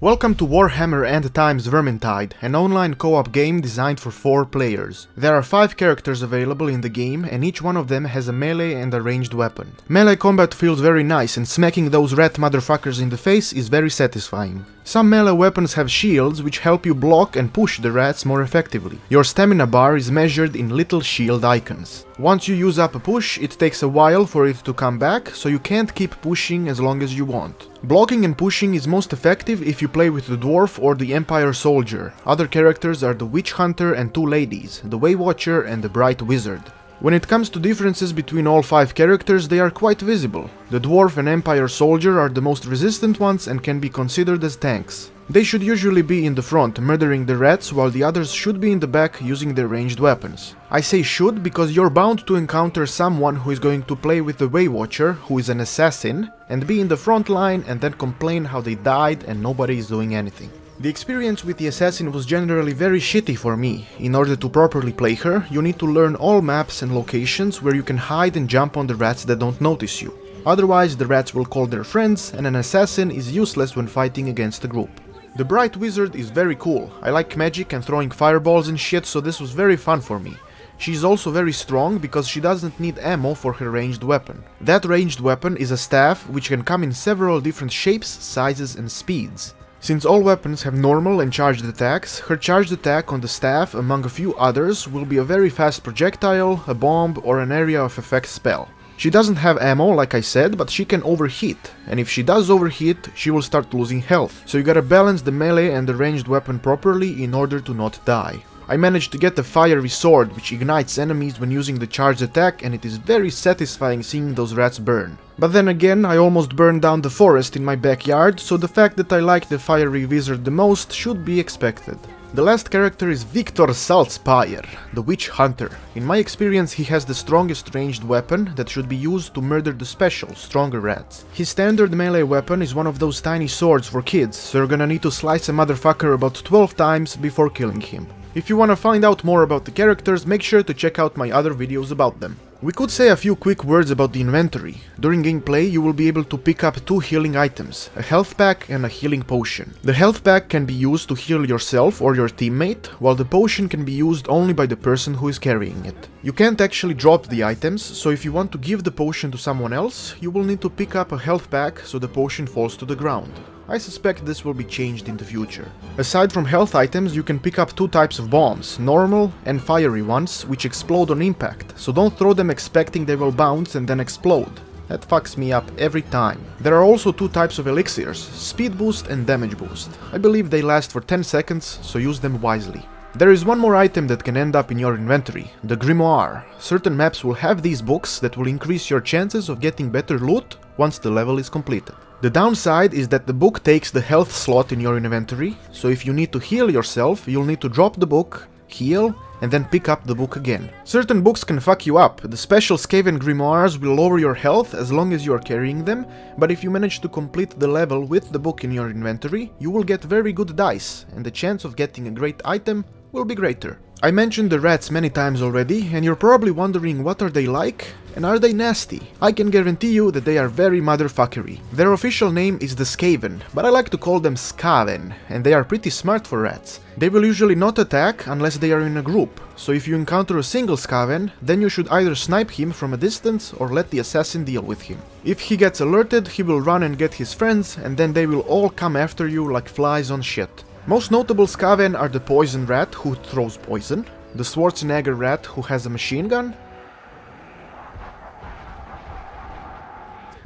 Welcome to Warhammer End Times Vermintide, an online co-op game designed for 4 players. There are 5 characters available in the game, and each one of them has a melee and a ranged weapon. Melee combat feels very nice, and smacking those rat motherfuckers in the face is very satisfying. Some melee weapons have shields which help you block and push the rats more effectively. Your stamina bar is measured in little shield icons. Once you use up a push, it takes a while for it to come back, so you can't keep pushing as long as you want. Blocking and pushing is most effective if you play with the dwarf or the Empire soldier. Other characters are the witch hunter and 2 ladies, the way watcher and the bright wizard. When it comes to differences between all 5 characters, they are quite visible. The dwarf and Empire soldier are the most resistant ones and can be considered as tanks. They should usually be in the front, murdering the rats, while the others should be in the back using their ranged weapons. I say should because you're bound to encounter someone who is going to play with the Way Watcher, who is an assassin, and be in the front line and then complain how they died and nobody is doing anything. The experience with the assassin was generally very shitty for me. In order to properly play her, you need to learn all maps and locations where you can hide and jump on the rats that don't notice you. Otherwise, the rats will call their friends, and an assassin is useless when fighting against a group. The Bright Wizard is very cool. I like magic and throwing fireballs and shit, so this was very fun for me. She is also very strong because she doesn't need ammo for her ranged weapon. That ranged weapon is a staff which can come in several different shapes, sizes and speeds. Since all weapons have normal and charged attacks, her charged attack on the staff, among a few others, will be a very fast projectile, a bomb or an area of effect spell. She doesn't have ammo, like I said, but she can overheat, and if she does overheat, she will start losing health, so you gotta balance the melee and the ranged weapon properly in order to not die. I managed to get the fiery sword, which ignites enemies when using the charged attack, and it is very satisfying seeing those rats burn. But then again, I almost burned down the forest in my backyard, so the fact that I like the fiery wizard the most should be expected. The last character is Victor Spire, the Witch Hunter. In my experience, he has the strongest ranged weapon that should be used to murder the special, stronger rats. His standard melee weapon is one of those tiny swords for kids, so you're gonna need to slice a motherfucker about 12 times before killing him. If you wanna find out more about the characters, make sure to check out my other videos about them. We could say a few quick words about the inventory. During gameplay, you will be able to pick up 2 healing items, a health pack and a healing potion. The health pack can be used to heal yourself or your teammate, while the potion can be used only by the person who is carrying it. You can't actually drop the items, so if you want to give the potion to someone else, you will need to pick up a health pack so the potion falls to the ground. I suspect this will be changed in the future. Aside from health items, you can pick up 2 types of bombs, normal and fiery ones, which explode on impact, so don't throw them expecting they will bounce and then explode. That fucks me up every time. There are also 2 types of elixirs, speed boost and damage boost. I believe they last for 10 seconds, so use them wisely. There is one more item that can end up in your inventory, the Grimoire. Certain maps will have these books that will increase your chances of getting better loot once the level is completed. The downside is that the book takes the health slot in your inventory, so if you need to heal yourself, you'll need to drop the book, heal, and then pick up the book again. Certain books can fuck you up. The special Skaven Grimoires will lower your health as long as you are carrying them, but if you manage to complete the level with the book in your inventory, you will get very good dice, and the chance of getting a great item will be greater. I mentioned the rats many times already, and you're probably wondering what are they like, and are they nasty? I can guarantee you that they are very motherfuckery. Their official name is the Skaven, but I like to call them Skaven, and they are pretty smart for rats. They will usually not attack unless they are in a group, so if you encounter a single Skaven, then you should either snipe him from a distance or let the assassin deal with him. If he gets alerted, he will run and get his friends, and then they will all come after you like flies on shit. Most notable Skaven are the Poison Rat, who throws poison, the Schwarzenegger Rat, who has a machine gun,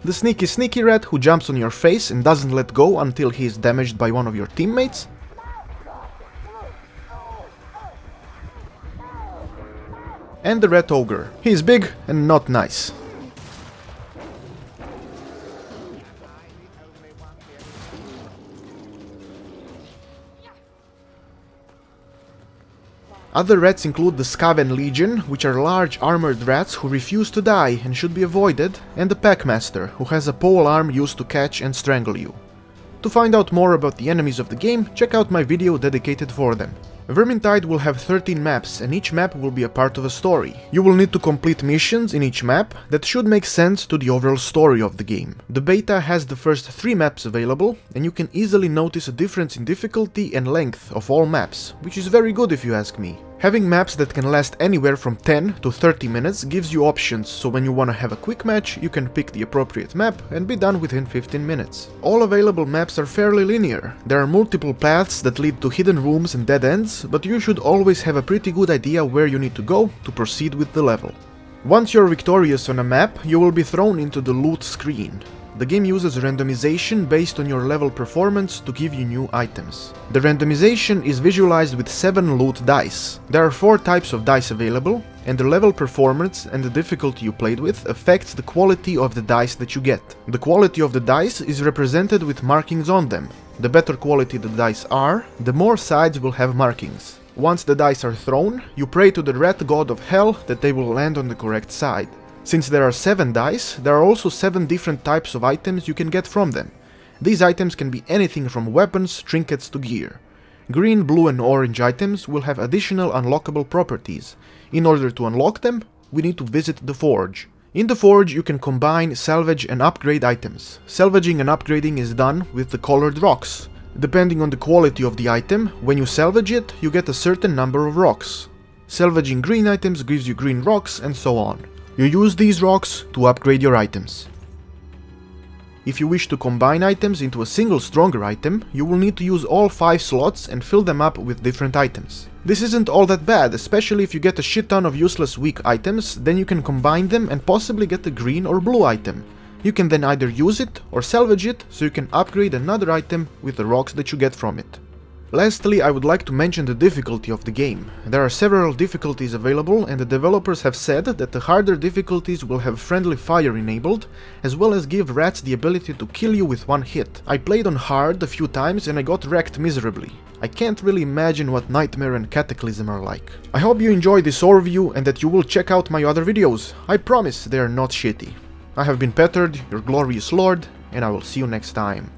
the Sneaky Rat, who jumps on your face and doesn't let go until he is damaged by one of your teammates, and the Rat Ogre. He is big and not nice. Other rats include the Skaven Legion, which are large armored rats who refuse to die and should be avoided, and the Packmaster, who has a pole arm used to catch and strangle you. To find out more about the enemies of the game, check out my video dedicated for them. Vermintide will have 13 maps, and each map will be a part of a story. You will need to complete missions in each map that should make sense to the overall story of the game. The beta has the first 3 maps available, and you can easily notice a difference in difficulty and length of all maps, which is very good if you ask me. Having maps that can last anywhere from 10 to 30 minutes gives you options, so when you want to have a quick match, you can pick the appropriate map and be done within 15 minutes. All available maps are fairly linear. There are multiple paths that lead to hidden rooms and dead ends, but you should always have a pretty good idea where you need to go to proceed with the level. Once you're victorious on a map, you will be thrown into the loot screen. The game uses randomization based on your level performance to give you new items. The randomization is visualized with 7 loot dice. There are 4 types of dice available, and the level performance and the difficulty you played with affects the quality of the dice that you get. The quality of the dice is represented with markings on them. The better quality the dice are, the more sides will have markings. Once the dice are thrown, you pray to the rat god of hell that they will land on the correct side. Since there are 7 dice, there are also 7 different types of items you can get from them. These items can be anything from weapons, trinkets to gear. Green, blue and orange items will have additional unlockable properties. In order to unlock them, we need to visit the forge. In the forge you can combine, salvage and upgrade items. Salvaging and upgrading is done with the colored rocks. Depending on the quality of the item, when you salvage it, you get a certain number of rocks. Salvaging green items gives you green rocks and so on. You use these rocks to upgrade your items. If you wish to combine items into a single stronger item, you will need to use all 5 slots and fill them up with different items. This isn't all that bad, especially if you get a shit ton of useless weak items, then you can combine them and possibly get a green or blue item. You can then either use it or salvage it, so you can upgrade another item with the rocks that you get from it. Lastly, I would like to mention the difficulty of the game. There are several difficulties available, and the developers have said that the harder difficulties will have friendly fire enabled, as well as give rats the ability to kill you with one hit. I played on hard a few times and I got wrecked miserably. I can't really imagine what Nightmare and Cataclysm are like. I hope you enjoyed this overview and that you will check out my other videos. I promise they are not shitty. I have been Petard, your glorious lord, and I will see you next time.